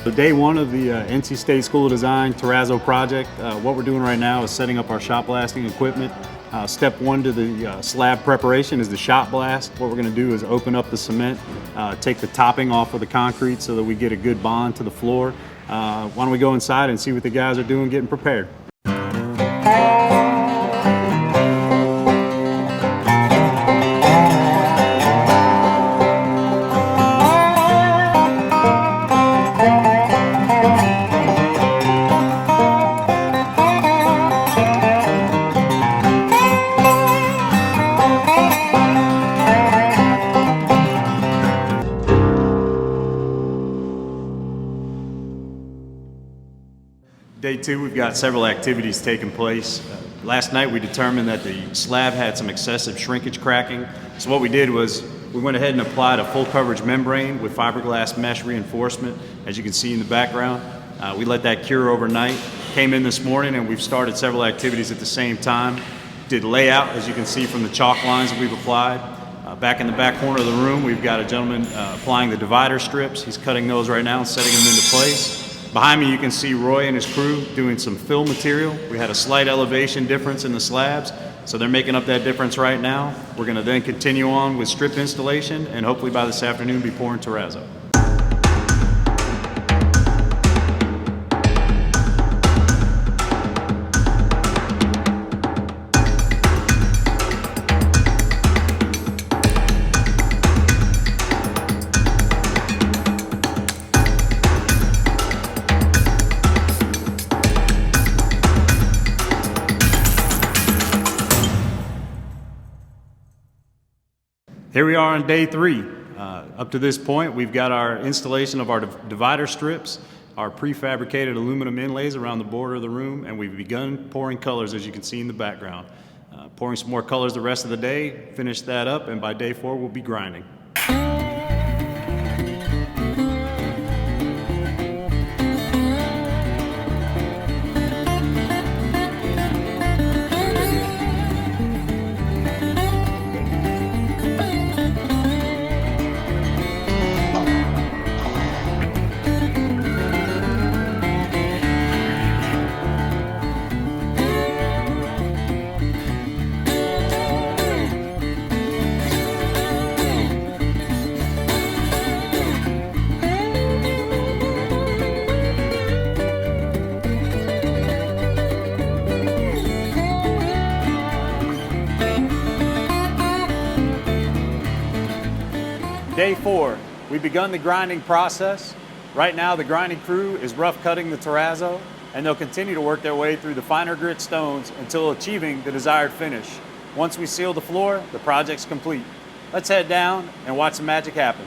So day one of the NC State School of Design Terrazzo project. What we're doing right now is setting up our shot blasting equipment. Step one to the slab preparation is the shot blast. What we're going to do is open up the cement, take the topping off of the concrete so that we get a good bond to the floor. Why don't we go inside and see what the guys are doing getting prepared. Day two, we've got several activities taking place. Last night we determined that the slab had some excessive shrinkage cracking. So what we did was we went ahead and applied a full coverage membrane with fiberglass mesh reinforcement, as you can see in the background. We let that cure overnight. Came in this morning and we've started several activities at the same time. Did layout, as you can see from the chalk lines that we've applied. Back in the back corner of the room, we've got a gentleman applying the divider strips. He's cutting those right now and setting them into place. Behind me you can see Roy and his crew doing some fill material. We had a slight elevation difference in the slabs, so they're making up that difference right now. We're going to then continue on with strip installation and hopefully by this afternoon be pouring terrazzo. Here we are on day three. Up to this point, we've got our installation of our divider strips, our prefabricated aluminum inlays around the border of the room, and we've begun pouring colors, as you can see in the background. Pouring some more colors the rest of the day, finish that up, and by day four, we'll be grinding. Day four, we've begun the grinding process. Right now the grinding crew is rough cutting the terrazzo, and they'll continue to work their way through the finer grit stones until achieving the desired finish. Once we seal the floor, the project's complete. Let's head down and watch the magic happen.